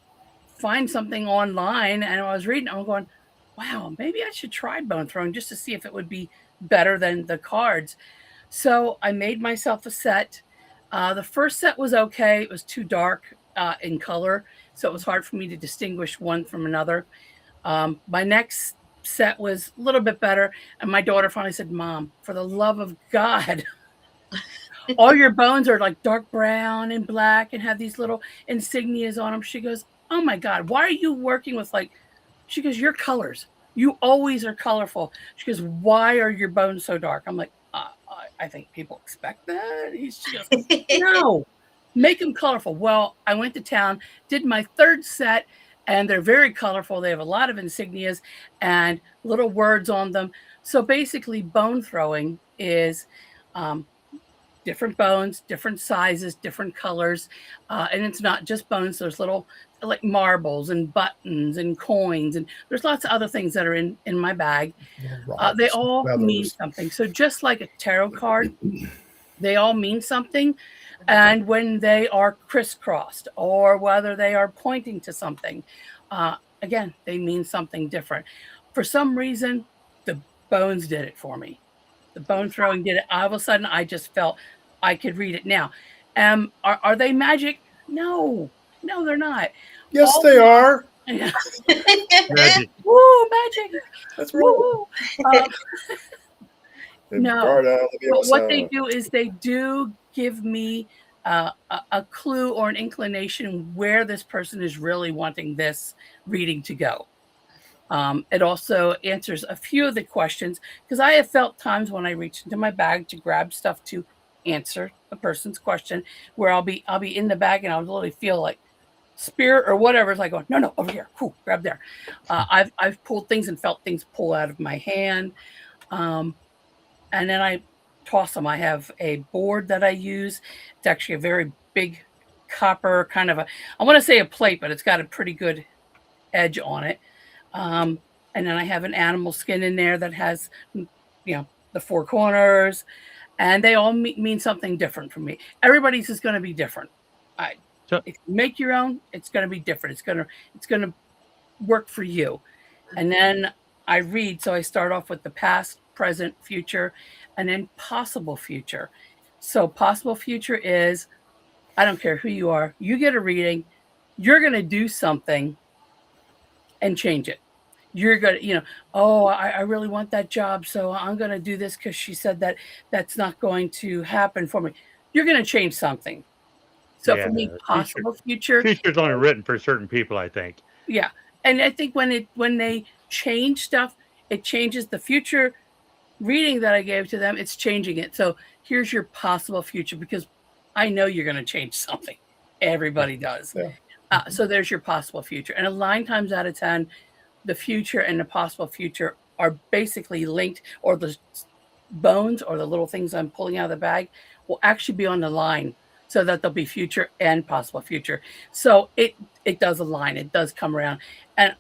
find something online, and I was reading, I'm going, wow, maybe I should try bone throwing just to see if it would be better than the cards. So I made myself a set. The first set was okay. It was too dark in color, so it was hard for me to distinguish one from another. My next set was a little bit better, and my daughter finally said, Mom, for the love of God, all your bones are like dark brown and black and have these little insignias on them. She goes, oh my God, why are you working with like, she goes, your colors. You always are colorful. She goes, why are your bones so dark? I'm like, I think people expect that. She goes, no, make them colorful. Well, I went to town, did my third set, and they're very colorful. They have a lot of insignias and little words on them. So basically, bone throwing is different bones, different sizes, different colors. And it's not just bones. There's little like marbles and buttons and coins. And there's lots of other things that are in my bag. They all mean something. So just like a tarot card, they all mean something. And when they are crisscrossed or whether they are pointing to something, again, they mean something different. For some reason, the bones did it for me. The bone throwing did it. All of a sudden, I just felt I could read it now. Are they magic? No, they're not. Yes, they are. Magic. Woo, magic. That's Woo. right. No, but what they do is they do give me a clue or an inclination where this person is really wanting this reading to go. It also answers a few of the questions because I have felt times when I reach into my bag to grab stuff to answer a person's question where I'll be in the bag and I'll literally feel like spirit or whatever is like going, no, over here, cool, grab there. I've pulled things and felt things pull out of my hand, and then I toss them. I have a board that I use. It's actually a very big copper kind of I want to say a plate, but it's got a pretty good edge on it. And then I have an animal skin in there that has, the four corners, and they all mean something different for me. Everybody's is going to be different. If you make your own, it's going to be different. It's going to work for you. And then I read. So I start off with the past, present, future, and then possible future. So possible future is, I don't care who you are. You get a reading. You're going to do something and change it. You're going to, I really want that job. So I'm going to do this because she said that that's not going to happen for me. You're going to change something. So for me, possible future. Future's only written for certain people, I think. Yeah. And I think when they change stuff, it changes the future reading that I gave to them. It's changing it. So here's your possible future because I know you're going to change something. Everybody does. Yeah. So there's your possible future. And 9 times out of 10, the future and the possible future are basically linked, or the bones or the little things I'm pulling out of the bag will actually be on the line so that there'll be future and possible future. So it does align. It does come around. And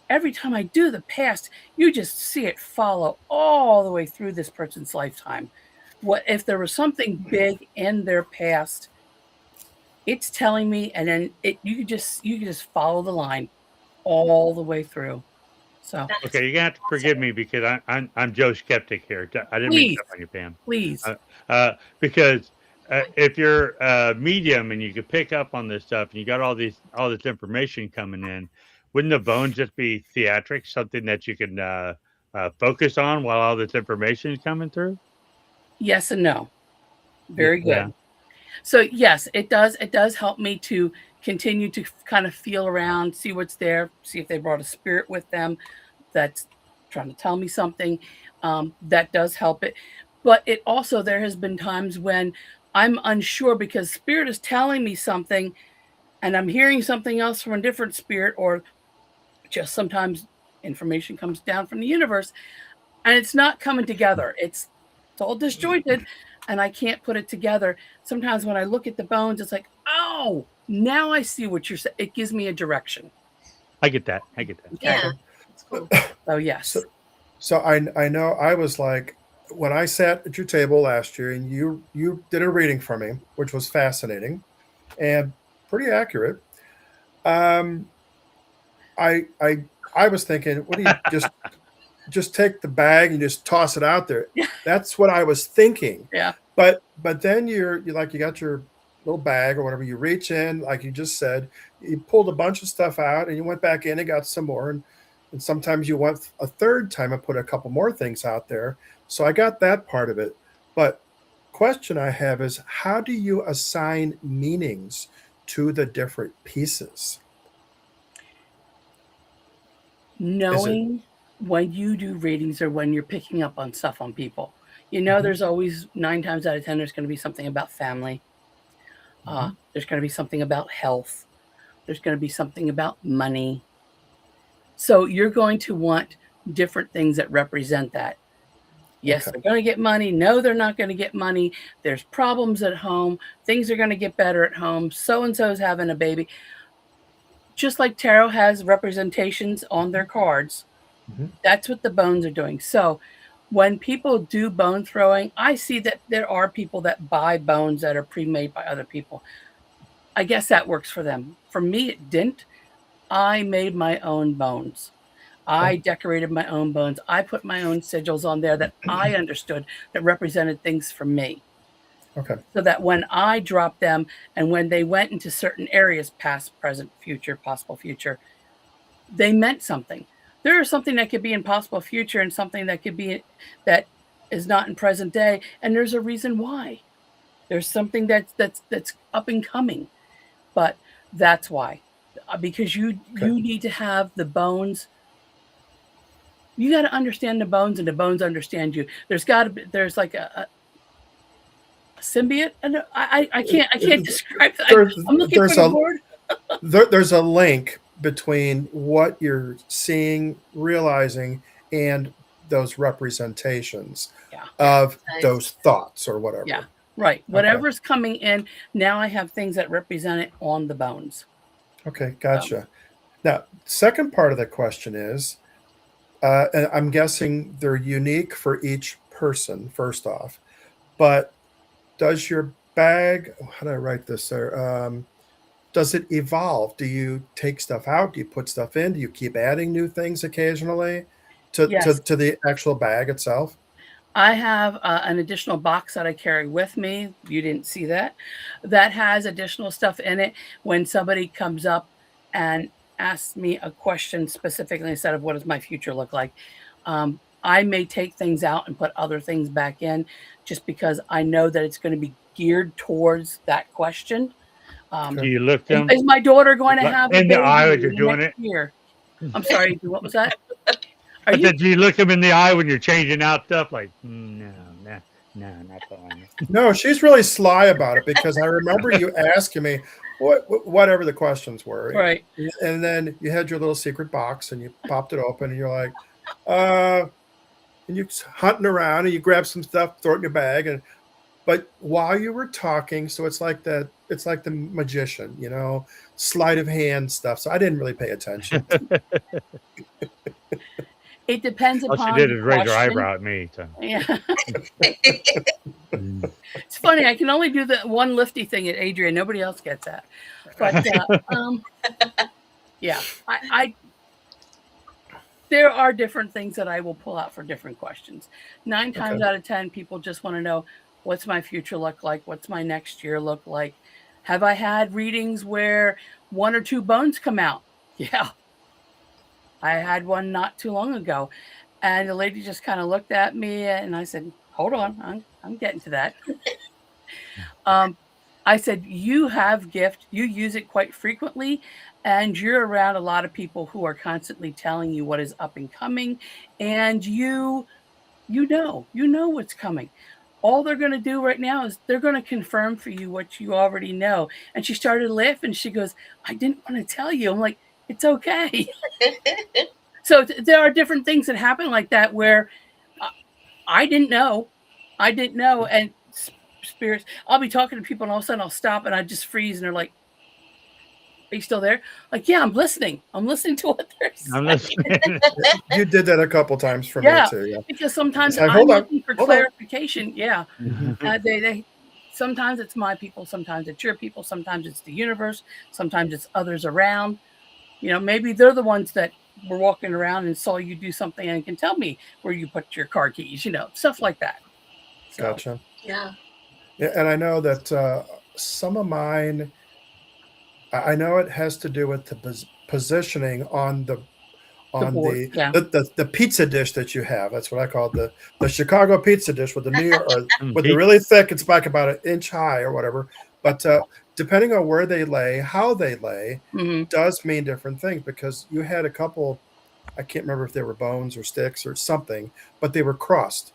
every time I do the past, you just see it follow all the way through this person's lifetime. What if there was something big in their past? It's telling me, and then you can just follow the line all the way through. So okay, you're gonna have to forgive me because I'm Joe Skeptic here. I didn't mean to step on you, Pam. Please, because if you're a medium and you can pick up on this stuff and you got all this information coming in, wouldn't the bones just be theatrics, something that you can focus on while all this information is coming through? Yes and no. Very good. Yeah. So yes, it does. It does help me to continue to kind of feel around, see what's there, see if they brought a spirit with them that's trying to tell me something. That does help it. But it also, there has been times when I'm unsure because spirit is telling me something and I'm hearing something else from a different spirit, or just sometimes information comes down from the universe and it's not coming together. It's all disjointed and I can't put it together. Sometimes when I look at the bones, it's like, oh, now I see what you're saying. It gives me a direction. I get that. Yeah. That's cool. Oh, yes. So I know I was like, when I sat at your table last year and you did a reading for me, which was fascinating and pretty accurate. Um, I I I was thinking, what do you just take the bag and just toss it out there? Yeah. That's what I was thinking. Yeah. But then you like you got your little bag or whatever. You reach in, like you just said, you pulled a bunch of stuff out, and you went back in and got some more. And sometimes you went a third time and put a couple more things out there. So I got that part of it. But question I have is, how do you assign meanings to the different pieces? Is it Knowing when you do readings or when you're picking up on stuff on people, mhm, there's always 9 times out of 10, there's going to be something about family. mhm, There's going to be something about health. There's going to be something about money. So you're going to want different things that represent that. Yes, okay, they're going to get money. No, they're not going to get money. There's problems at home. Things are going to get better at home. So and so's having a baby. Just like tarot has representations on their cards, mhm, that's what the bones are doing. So when people do bone throwing, I see that there are people that buy bones that are pre-made by other people. I guess that works for them. For me, it didn't. I made my own bones. okay, I decorated my own bones. I put my own sigils on there that I understood that represented things for me. okay, So that when I dropped them and when they went into certain areas, past, present, future, possible future, they meant something. There is something that could be in possible future and something that could be that is not in present day, and there's a reason why. There's something that's up and coming, but that's why, because okay. you need to have the bones. You got to understand the bones, and the bones understand you. There's got to be there's like a symbiote. And I can't describe that. There, I'm looking for there's the a word. there's a link between what you're seeing, realizing, and those representations Yeah. of Nice. those thoughts or Yeah, whatever. right. Okay. Whatever's coming in, now I have things that represent it on the bones. Okay. So, Gotcha. Now, second part of the question is, and I'm guessing they're unique for each person, first off, but does your bag, how do I write this there? Does it evolve? Do you take stuff out? Do you put stuff in? Do you keep adding new things occasionally yes, to the actual bag itself? I have an additional box that I carry with me. You didn't see that. That has additional stuff in it. When somebody comes up and asks me a question specifically instead of what does my future look like, I may take things out and put other things back in just because I know that it's going to be geared towards that question. Do Okay. you look them Is my daughter going to like have a in the eye baby as you're in the doing next it? year? I'm sorry. What was that? Are I you said, do you look them in the eye when you're changing out stuff? Like, no, no, no, not the one. No, she's really sly about it because I remember you asking me whatever the questions were. right? And then you had your little secret box and you popped it open and you're like, uh, and you're hunting around and you grab some stuff, throw it in your bag. And but while you were talking, so it's like the magician, sleight of hand stuff. So I didn't really pay attention. It depends All she upon did the is raise her question. eyebrow at me. So. Yeah. It's funny. I can only do the one lifty thing at Adrian. Nobody else gets that. But yeah, I there are different things that I will pull out for different questions. 9 times Okay. out of 10, people just want to know what's my future look like? What's my next year look like? Have I had readings where one or two bones come out? Yeah, I had one not too long ago. And the lady just kind of looked at me and I said, hold on, I'm getting to that. Um, I said, you have gift, you use it quite frequently, and you're around a lot of people who are constantly telling you what is up and coming, and you know what's coming. All they're going to do right now is they're going to confirm for you what you already know. And she started laughing. She goes, I didn't want to tell you. I'm like, it's okay. So there are different things that happen like that where uh, I didn't know. I didn't know. And spirits, I'll be talking to people and all of a sudden I'll stop and I just freeze and they're like, Are you still there? Like, yeah, I'm listening. I'm listening to what they're I'm saying. listening. You did that a couple times for me Yeah, too. Yeah. because sometimes It's like, I'm hold on, looking for hold on. clarification. Yeah, they sometimes it's my people, sometimes it's your people, sometimes it's the universe, sometimes it's others around. You know, maybe they're the ones that were walking around and saw you do something and can tell me where you put your car keys. You know, stuff like that. So Gotcha. Yeah. Yeah, and I know that some of mine, I know it has to do with the positioning on the board, yeah, the pizza dish that you have. That's what I call the Chicago pizza dish with the New York or with the Pete, really thick. It's like about an inch high or whatever. But depending on where they lay, how they lay, hmm does mean different things because you had a couple. I can't remember if they were bones or sticks or something, but they were crossed.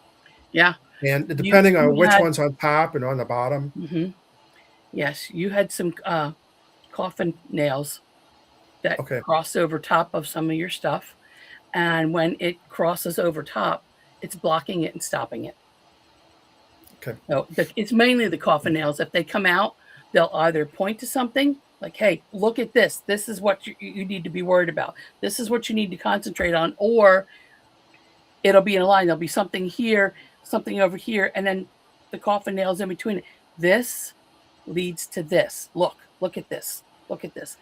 yeah. And You depending on you which had one's on top and on the bottom, hmm yes, you had some coffin nails that okay, crossed over top of some of your stuff, and when it crosses over top, it's blocking it and stopping it. okay, So it's mainly the coffin nails. If they come out, they'll either point to something like, "Hey, look at this. This is what you need to be worried about. This is what you need to concentrate on," or it'll be in a line. There'll be something here, something over here, and then the coffin nails in between it. This leads to this. Look at this. Look at this.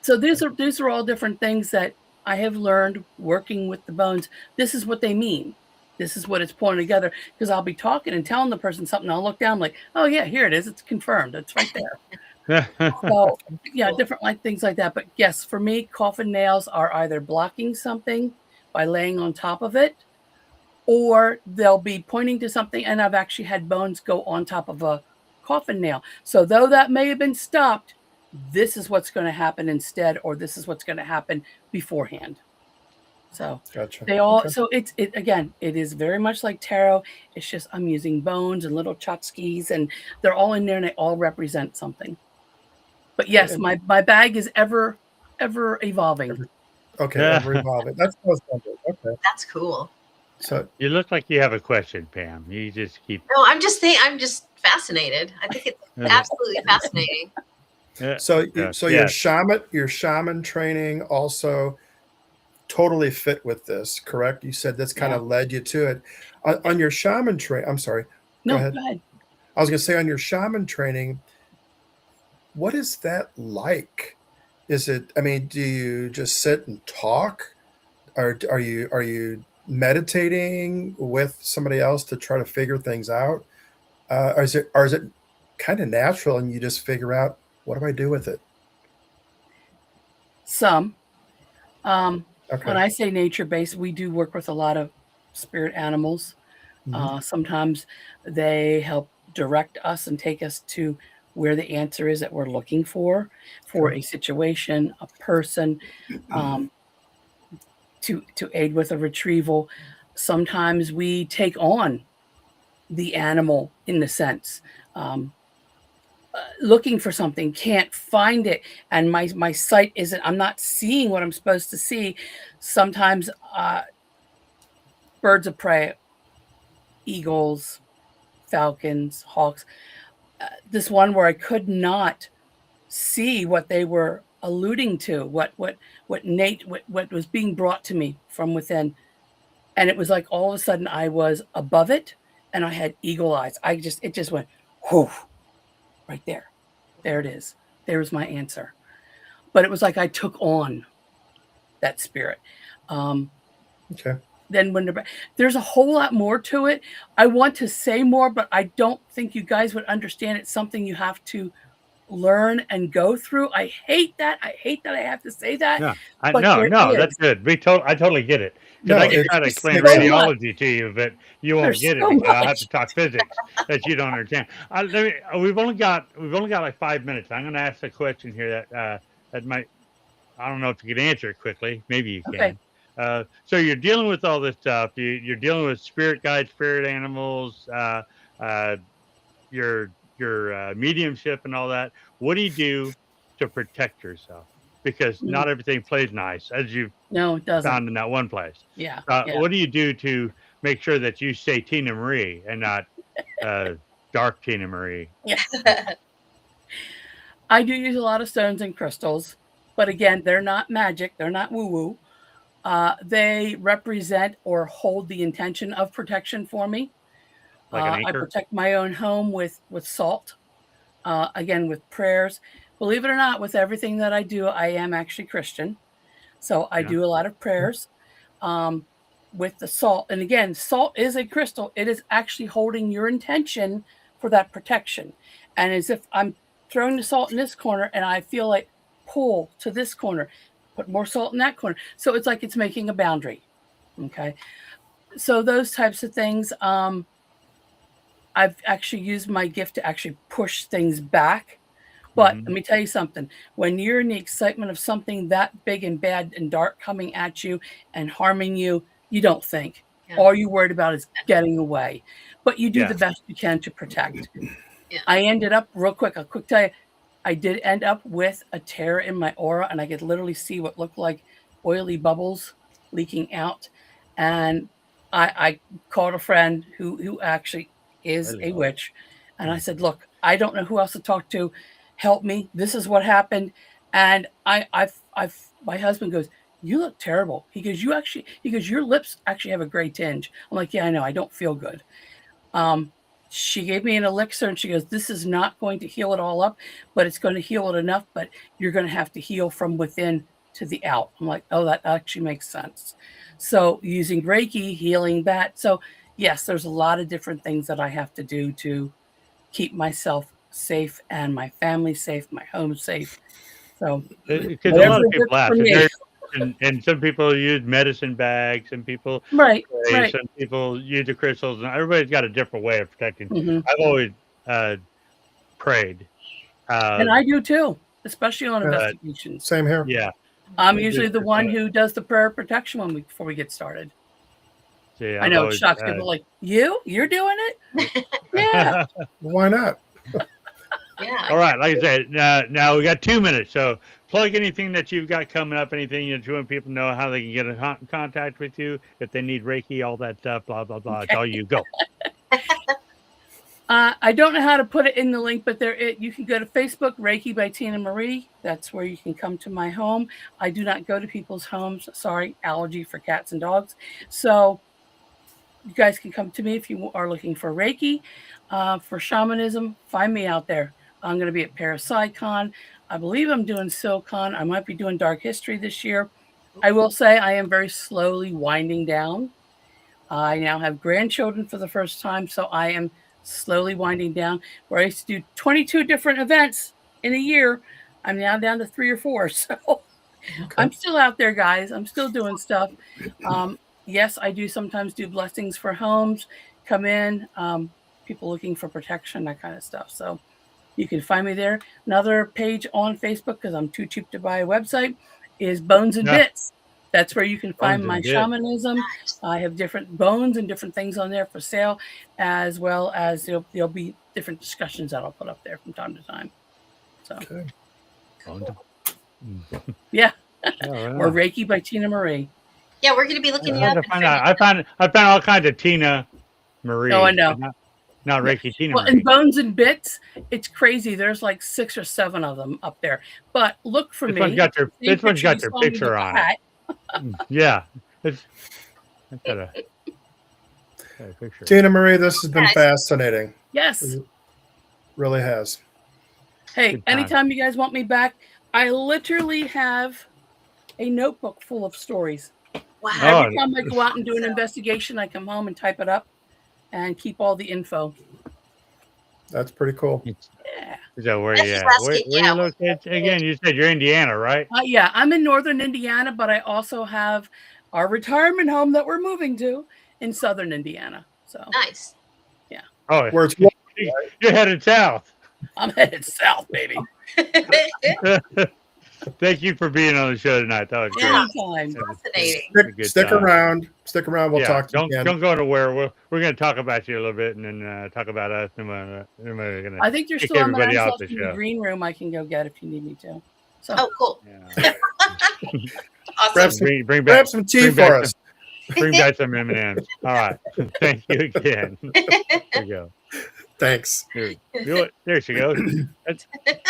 So these are all different things that I have learned working with the bones. This is what they mean. This is what it's pulling together. Because I'll be talking and telling the person something. I'll look down like, oh yeah, here it is. It's confirmed. It's right there. So yeah, Cool. different like things like that. But yes, for me, coffin nails are either blocking something by laying on top of it, or they'll be pointing to something. And I've actually had bones go on top of a coffin nail. So though that may have been stopped, this is what's going to happen instead, or this is what's going to happen beforehand. So gotcha. they all, Okay. so it again, it is very much like tarot. It's just I'm using bones and little tchotchkes, and they're all in there and they all represent something. But yes, And my bag is ever evolving. okay, ever evolving. That's what I was wondering. Okay. That's cool. So you look like you have a question, Pam. You just keep. No, I'm just fascinated. I think it's absolutely fascinating. so Yeah. your shaman training also totally fit with this, correct? You said that's kind Yeah. of led you to it. On your shaman train, I'm sorry. Go No, ahead. go ahead. I was going to say on your shaman training, what is that like? Is it? I mean, do you just sit and talk, or are you meditating with somebody else to try to figure things out? Or is it kind of natural and you just figure out what do I do with it? Some. When Okay. I say nature based, we do work with a lot of spirit animals. Hmm. Sometimes they help direct us and take us to where the answer is that we're looking for Okay. a situation, a person, um, to aid with a retrieval. Sometimes we take on the animal in the sense. Looking for something, can't find it, and my sight isn't. I'm not seeing what I'm supposed to see. Sometimes birds of prey, eagles, falcons, hawks. This one where I could not see what they were alluding to, what was being brought to me from within, and it was like all of a sudden I was above it, and I had eagle eyes. It just went, whoo, right there. There it is. There's my answer. But it was like I took on that spirit. Um, Okay. then there's a whole lot more to it. I want to say more, but I don't think you guys would understand. It's something you have to learn and go through. I hate that. I hate that I have to say that, No, but there no, that's is. good. I totally get it because No, I can it's try to There's explain so much. radiology to you, but you won't There's get it so because I'll have to much. talk physics that you don't understand. We've only got like 5 minutes. I'm going to ask a question here that might, I don't know if you can answer it quickly. Maybe you Okay. can. So you're dealing with all this stuff. You're dealing with spirit guides, spirit animals, uh, your mediumship and all that. What do you do to protect yourself? Because Mm, not everything plays nice, as you've no, it doesn't. found in that one place. Yeah. Yeah. What do you do to make sure that you say Tina Marie and not uh, dark Tina Marie? Yeah. I do use a lot of stones and crystals, but again, they're not magic. They're not woo-woo. They represent or hold the intention of protection for me. Like an I anchor? protect my own home with salt. Again, with prayers. Believe it or not, with everything that I do, I am actually Christian. So I Yeah. do a lot of prayers with the salt. And again, salt is a crystal. It is actually holding your intention for that protection. And as if I'm throwing the salt in this corner and I feel like pull to this corner, put more salt in that corner. So it's like it's making a boundary. Okay. So those types of things. I've actually used my gift to actually push things back. But let me tell you something. When you're in the excitement of something that big and bad and dark coming at you and harming you, you don't think. Yeah. All you're worried about is getting away. But you do Yeah. the best you can to protect. Yeah. I ended up, real quick, I'll quick tell you, I did end up with a tear in my aura, and I could literally see what looked like oily bubbles leaking out. And I called a friend who actually is a Hello. witch. And I said, look, I don't know who else to talk to. Help me. This is what happened. And my husband goes, you look terrible. He goes, your lips actually have a gray tinge. I'm like, yeah, I know. I don't feel good. She gave me an elixir and she goes, this is not going to heal it all up, but it's going to heal it enough, but you're going to have to heal from within to the out. I'm like, oh, that actually makes sense. So using Reiki, healing that. So yes, there's a lot of different things that I have to do to keep myself safe and my family safe, my home safe. So Because a whatever lot of it works people for ask, me. and some people use medicine bags, some people Right, pray, right. some people use the crystals, and everybody's got a different way of protecting. Mhm. I've always prayed. And I do too, especially on Yeah. investigations. Same here. Yeah. I'm It usually just- the one who does the prayer of protection before we get started. See, I I've know it always, shocks people like, you're doing it? Yeah. Why not? Yeah. All right, like I said, now we got 2 minutes, so plug anything that you've got coming up, anything that you want people to know how they can get in contact with you, if they need Reiki, all that stuff, blah, blah, blah. It's all you. Go. I don't know how to put it in the link, but you can go to Facebook, Reiki by Tinamarie. That's where you can come to my home. I do not go to people's homes. Sorry, allergy for cats and dogs. So you guys can come to me if you are looking for Reiki. For shamanism, find me out there. I'm going to be at Parapsychon. I believe I'm doing SilCon. I might be doing Dark History this year. I will say I am very slowly winding down. I now have grandchildren for the first time, so I am slowly winding down. Where I used to do 22 different events in a year, I'm now down to 3 or 4. So I'm still out there, guys. I'm still doing stuff. Yes, I do sometimes do blessings for homes, come in, people looking for protection, that kind of stuff. So you can find me there. Another page on Facebook, because I'm too cheap to buy a website, is Bones and Yeah. Bits. That's where you can find Bones and my Bits. shamanism. I have different bones and different things on there for sale, as well as there'll be different discussions that I'll put up there from time to time. So, Okay. yeah. All right. Or Reiki by Tinamarie. Yeah, we're going to be looking you I up. had to find out. I found all kinds of Tina Marie. Oh, I know. but Not Reiki Tina Well, Marie. and Bones and Bits, it's crazy. There's like 6 or 7 of them up there. But look for This me. one's got your Same this one's got picture your you saw me picture with the on hat. it. Yeah. It's got a picture. Tina Marie, this has been Yes. fascinating. Yes. It really has. Hey, Good time. anytime you guys want me back, I literally have a notebook full of stories. Wow. Oh, Every time I go out and do an investigation, I come home and type it up and keep all the info. That's pretty cool. Yeah. Is that where Let's you just at? ask Where it, you yeah. located? Again, you said you're Indiana, right? Yeah, I'm in northern Indiana, but I also have our retirement home that we're moving to in southern Indiana. So Nice. Oh, Where it's you're headed south. I'm headed south, baby. Thank you for being on the show tonight. That was great. Anytime. Fascinating. A good stick time. around. Stick around. We'll talk to you again. Don't go anywhere. We're going to talk about you a little bit, and then talk about us. And we're going I think there's kick still on everybody the off left the in the show. green room I can go get if you need me to. So Oh, cool. Yeah. Awesome. Bring Grab back some tea bring back for us. bring back some M&Ms. All right. Thank you again. There you go. Thanks. There she goes.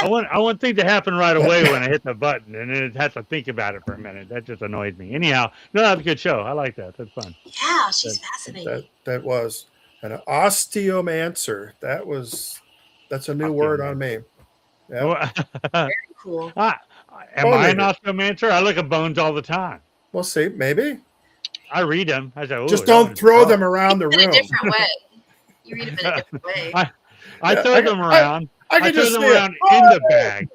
I want things to happen right away when I hit the button, and then it has to think about it for a minute. That just annoys me. Anyhow, no, that's a good show. I like that. That's fun. Yeah, she's fascinating. That was an osteomancer. That's a new word on me. Yeah. Very cool. Am I an osteomancer? I look at bones all the time. We'll see. Maybe. I read them. I say, just don't throw them around the room. In a different way. You read them in a different way. I throw them around. I throw them around in the bag.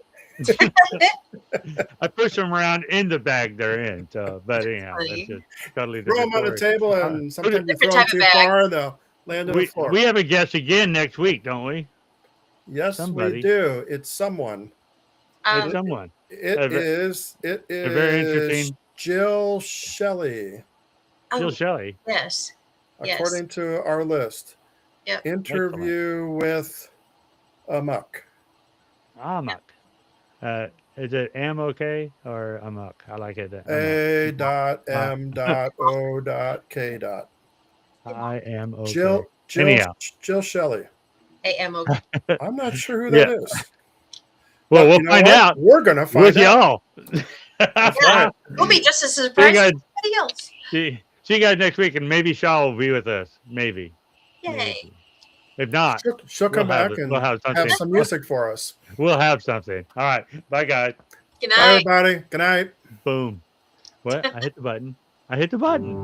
I push them around in the bag they're in. So, but anyhow, that's just totally different. Throw them on the table, and sometimes you throw them too far, and they'll land on the floor. We have a guest again next week, don't we? Yes, we do. It's someone. It's someone. It is very interesting. Jill Shelley. Jill Shelley. Yes. According to our list. Yep. Interview with A.M.O.K. A.M.O.K. Is it A.M.O.K. or A.M.O.K? I like it. A.M.O.K. I.M.O.K. Jill Shelley. A.M.O.K. I'm not sure who that is. Well, we'll find out. We're going to find out. With y'all. We'll be just as surprised as anybody else. See you guys next week, and maybe Shaw will be with us. Maybe. Yay. Maybe. If not, she'll come back and have some music for us. We'll have something. All right. Bye, guys. Good night. Bye, everybody. Good night. Boom. What? I hit the button.